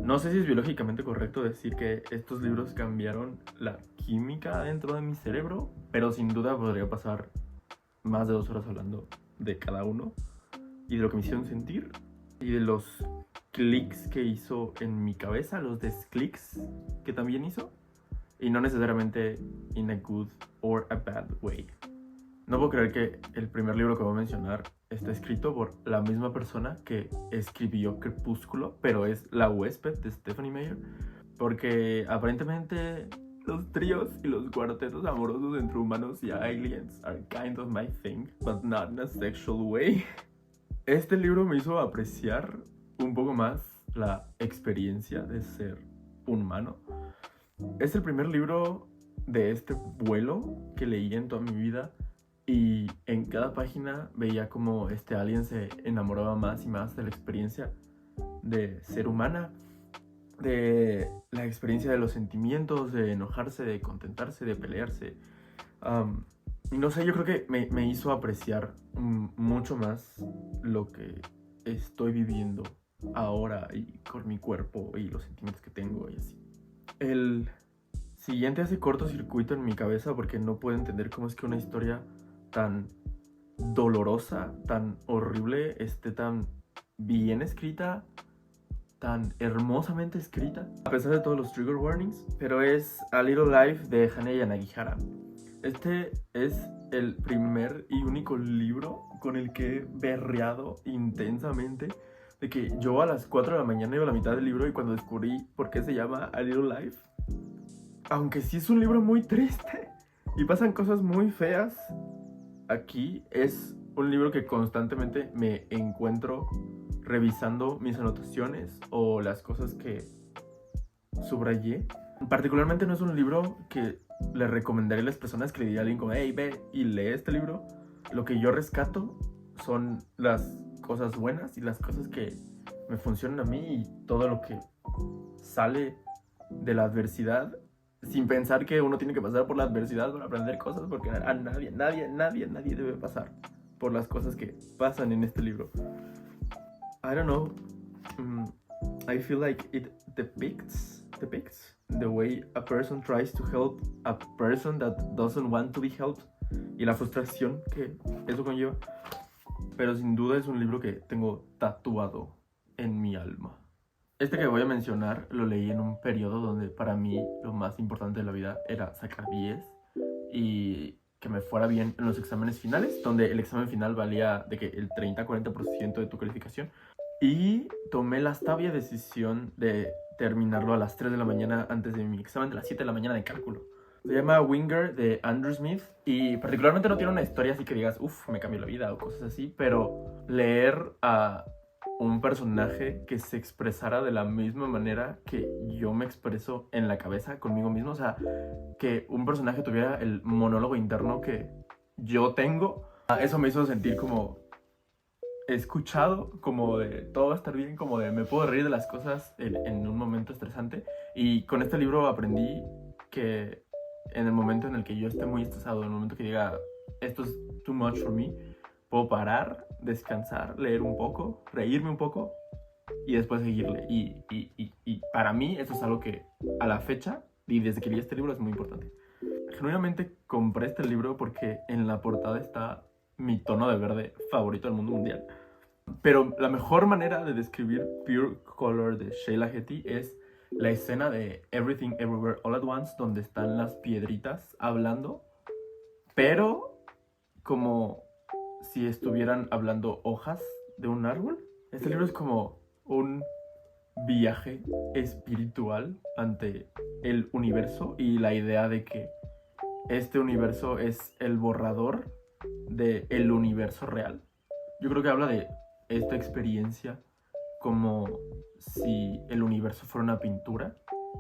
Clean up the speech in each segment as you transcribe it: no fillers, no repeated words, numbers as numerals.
No sé si es biológicamente correcto decir que estos libros cambiaron la química dentro de mi cerebro, pero sin duda podría pasar más de 2 horas hablando de cada uno y de lo que me hicieron sentir y de los clics que hizo en mi cabeza, los desclics que también hizo, y no necesariamente in a good or a bad way. No puedo creer que el primer libro que voy a mencionar está escrito por la misma persona que escribió Crepúsculo, pero es La huésped de Stephanie Meyer, porque aparentemente los tríos y los cuartetos amorosos entre humanos y aliens are kind of my thing, but not in a sexual way. Este libro me hizo apreciar un poco más la experiencia de ser un humano. Es el primer libro de este vuelo que leí en toda mi vida, y en cada página veía como este alien se enamoraba más y más de la experiencia de ser humana, de la experiencia de los sentimientos, de enojarse, de contentarse, de pelearse. Y no sé, yo creo que me hizo apreciar mucho más lo que estoy viviendo ahora y con mi cuerpo y los sentimientos que tengo y así. El siguiente hace cortocircuito en mi cabeza porque no puedo entender cómo es que una historia tan dolorosa, tan horrible, esté tan bien escrita, tan hermosamente escrita, a pesar de todos los trigger warnings. Pero es A Little Life de Hane Yanagihara. Este es el primer y único libro con el que he berreado intensamente, de que yo a las 4 de la mañana iba a la mitad del libro y cuando descubrí por qué se llama A Little Life, aunque sí es un libro muy triste y pasan cosas muy feas, aquí es un libro que constantemente me encuentro revisando mis anotaciones o las cosas que subrayé. Particularmente no es un libro que le recomendaría a las personas que le diría a alguien como, hey, ve y lee este libro. Lo que yo rescato son las cosas buenas y las cosas que me funcionan a mí y todo lo que sale de la adversidad, sin pensar que uno tiene que pasar por la adversidad para aprender cosas, porque a nadie debe pasar por las cosas que pasan en este libro. I don't know. I feel like it depicts the way a person tries to help a person that doesn't want to be helped y la frustración que eso conlleva. Pero sin duda es un libro que tengo tatuado en mi alma. Este que voy a mencionar lo leí en un periodo donde para mí lo más importante de la vida era sacar 10 y que me fuera bien en los exámenes finales, donde el examen final valía de que el 30-40% de tu calificación. Y tomé la sabia decisión de terminarlo a las 3 de la mañana antes de mi examen de las 7 de la mañana de cálculo. Se llama Winger de Andrew Smith y particularmente no tiene una historia así que digas, uff, me cambió la vida o cosas así, pero leer a un personaje que se expresara de la misma manera que yo me expreso en la cabeza conmigo mismo, o sea, que un personaje tuviera el monólogo interno que yo tengo, eso me hizo sentir como escuchado, como de todo va a estar bien, como de me puedo reír de las cosas en un momento estresante. Y con este libro aprendí que en el momento en el que yo esté muy estresado, en el momento que diga esto es too much for me, puedo parar, descansar, leer un poco, reírme un poco y después seguirle. Y para mí eso es algo que a la fecha y desde que leí este libro es muy importante. Genuinamente compré este libro porque en la portada está mi tono de verde favorito del mundo mundial. Pero la mejor manera de describir Pure Color de Sheila Heti es la escena de Everything Everywhere All at Once, donde están las piedritas hablando, pero como si estuvieran hablando hojas de un árbol. Este libro es como un viaje espiritual ante el universo y la idea de que este universo es el borrador del universo real. Yo creo que habla de esta experiencia como si el universo fuera una pintura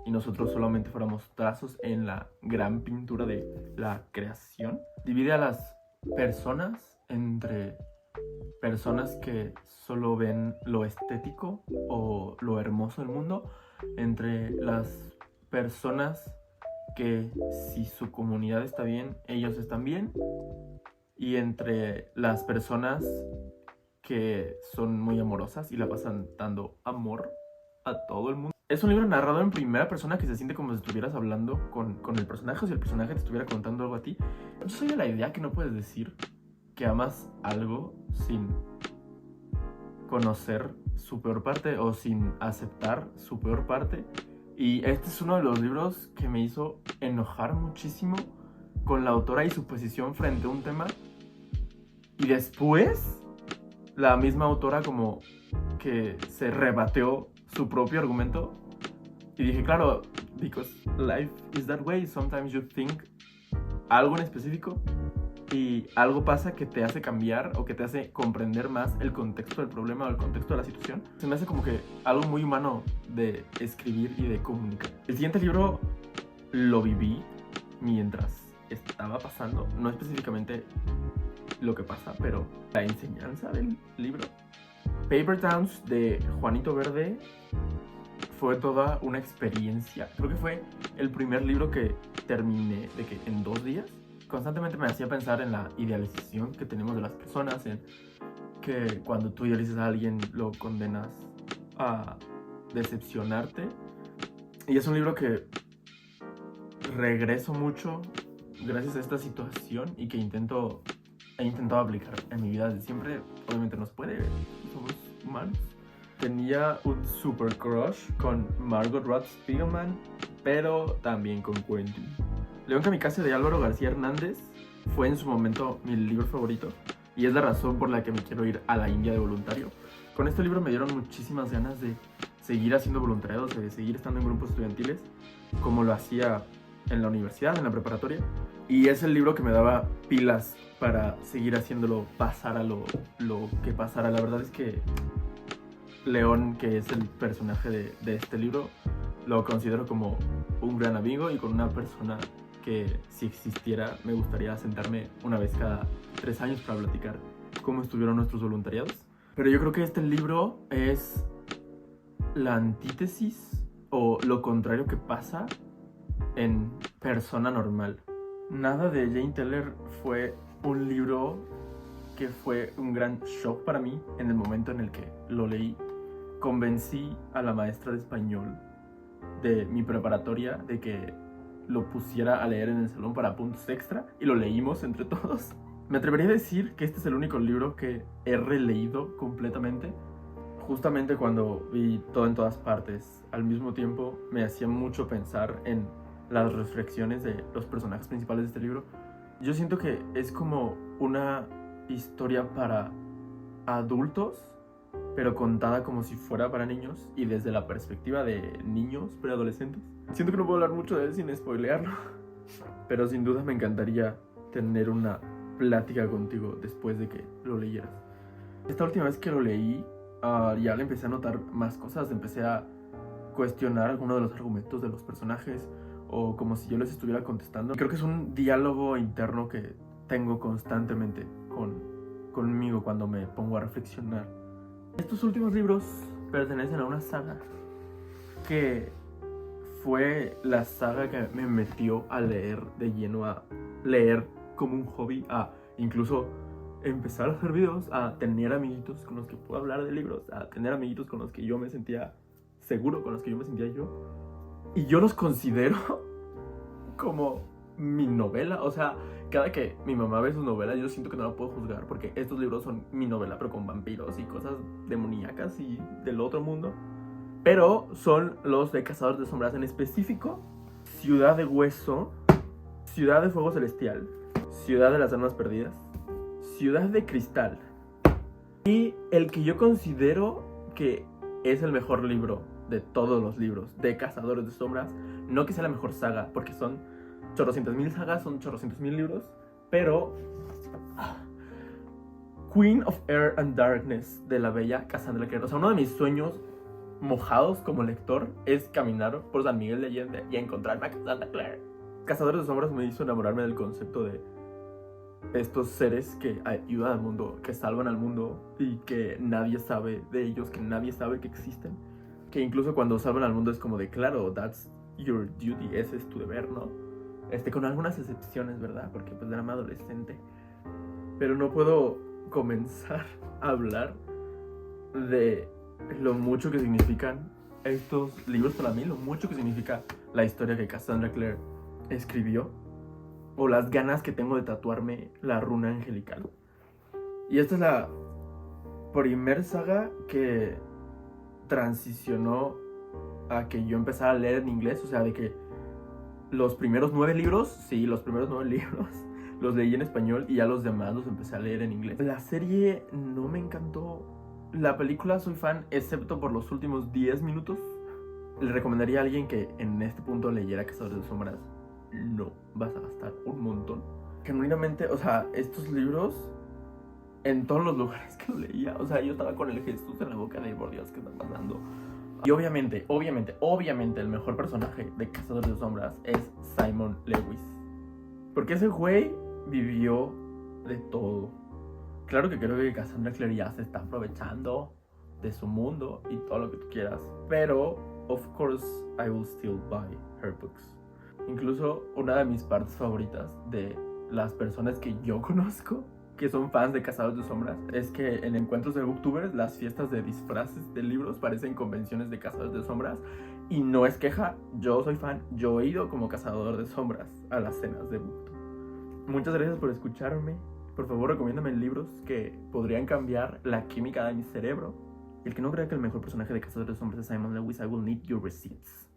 y nosotros solamente fuéramos trazos en la gran pintura de la creación. Divide a las personas entre personas que solo ven lo estético o lo hermoso del mundo, entre las personas que si su comunidad está bien, ellos están bien, y entre las personas que son muy amorosas y la pasan dando amor a todo el mundo. Es un libro narrado en primera persona que se siente como si estuvieras hablando con el personaje o si el personaje te estuviera contando algo a ti. Yo soy de la idea que no puedes decir que amas algo sin conocer su peor parte o sin aceptar su peor parte. Y este es uno de los libros que me hizo enojar muchísimo con la autora y su posición frente a un tema. Y después, la misma autora como que se rebateó su propio argumento. Y dije, claro, because life is that way. Sometimes you think algo en específico y algo pasa que te hace cambiar o que te hace comprender más el contexto del problema o el contexto de la situación. Se me hace como que algo muy humano de escribir y de comunicar. El siguiente libro lo viví mientras estaba pasando, no específicamente lo que pasa, pero la enseñanza del libro. Paper Towns de Juanito Verde fue toda una experiencia. Creo que fue el primer libro que terminé de que en 2 días. Constantemente me hacía pensar en la idealización que tenemos de las personas, en que cuando tú idealizas a alguien lo condenas a decepcionarte. Y es un libro que regreso mucho gracias a esta situación y que he intentado aplicar en mi vida desde siempre. Obviamente no se puede, somos humanos. Tenía un super crush con Margot Roth Spiegelman, pero también con Quentin. León Kamikaze de Álvaro García Hernández fue en su momento mi libro favorito y es la razón por la que me quiero ir a la India de voluntario. Con este libro me dieron muchísimas ganas de seguir haciendo voluntariados, de seguir estando en grupos estudiantiles como lo hacía en la universidad, en la preparatoria. Y es el libro que me daba pilas para seguir haciéndolo, pasara lo que pasara. La verdad es que León, que es el personaje de este libro, lo considero como un gran amigo y con una persona que, si existiera, me gustaría sentarme una vez cada 3 años para platicar cómo estuvieron nuestros voluntariados. Pero yo creo que este libro es la antítesis o lo contrario que pasa en Persona Normal. Nada de Jane Teller fue un libro que fue un gran shock para mí en el momento en el que lo leí. Convencí a la maestra de español de mi preparatoria de que lo pusiera a leer en el salón para puntos extra y lo leímos entre todos. Me atrevería a decir que este es el único libro que he releído completamente. Justamente cuando vi Todo en todas partes, al mismo tiempo me hacía mucho pensar en las reflexiones de los personajes principales de este libro. Yo siento que es como una historia para adultos, pero contada como si fuera para niños y desde la perspectiva de niños preadolescentes. Siento que no puedo hablar mucho de él sin spoilearlo, pero sin duda me encantaría tener una plática contigo después de que lo leyeras. Esta última vez que lo leí, ya le empecé a notar más cosas, empecé a cuestionar algunos de los argumentos de los personajes o como si yo les estuviera contestando. Creo que es un diálogo interno que tengo constantemente conmigo cuando me pongo a reflexionar. Estos últimos libros pertenecen a una saga que fue la saga que me metió a leer de lleno, a leer como un hobby, a incluso empezar a hacer videos, a tener amiguitos con los que puedo hablar de libros, a tener amiguitos con los que yo me sentía seguro, con los que yo me sentía yo. Y yo los considero como mi novela. O sea, cada que mi mamá ve sus novelas, yo siento que no la puedo juzgar porque estos libros son mi novela, pero con vampiros y cosas demoníacas y del otro mundo. Pero son los de Cazadores de Sombras, en específico Ciudad de Hueso, Ciudad de Fuego Celestial, Ciudad de las Almas Perdidas, Ciudad de Cristal y el que yo considero que es el mejor libro de todos los libros de Cazadores de Sombras. No que sea la mejor saga, porque son 800,000 sagas, son 800,000 libros, pero Queen of Air and Darkness de la bella Cassandra Clare. O sea, uno de mis sueños mojados como lector es caminar por San Miguel de Allende y encontrarme a Cassandra Clare. Cazadores de Sombras me hizo enamorarme del concepto de estos seres que ayudan al mundo, que salvan al mundo y que nadie sabe de ellos, que nadie sabe que existen. Que incluso cuando salvan al mundo es como de, claro, that's your duty, ese es tu deber, ¿no? Con algunas excepciones, ¿verdad? Porque pues era más adolescente. Pero no puedo comenzar a hablar de lo mucho que significan estos libros para mí, lo mucho que significa la historia que Cassandra Clare escribió, o las ganas que tengo de tatuarme la runa angelical. Y esta es la primer saga que transicionó a que yo empezara a leer en inglés, o sea, de que los primeros 9 libros, sí, los primeros 9 libros los leí en español y ya los demás los empecé a leer en inglés. La serie no me encantó. La película soy fan, excepto por los últimos 10 minutos. Le recomendaría a alguien que en este punto leyera Cazadores de Sombras. No, vas a gastar un montón. Genuinamente, o sea, estos libros, en todos los lugares que lo leía, o sea, yo estaba con el Jesús en la boca de, por Dios, ¿qué está pasando? Y obviamente, el mejor personaje de Cazadores de Sombras es Simon Lewis. Porque ese güey vivió de todo. Claro que creo que Cassandra Clare ya se está aprovechando de su mundo y todo lo que tú quieras. Pero, of course, I will still buy her books. Incluso una de mis partes favoritas de las personas que yo conozco que son fans de Cazadores de Sombras es que en encuentros de booktubers las fiestas de disfraces de libros parecen convenciones de Cazadores de Sombras. Y no es queja, yo soy fan, yo he ido como cazador de sombras a las cenas de booktube. Muchas gracias por escucharme. Por favor, recomiéndame libros que podrían cambiar la química de mi cerebro. El que no crea que el mejor personaje de Cazadores de Sombras es Simon Lewis, I will need your receipts.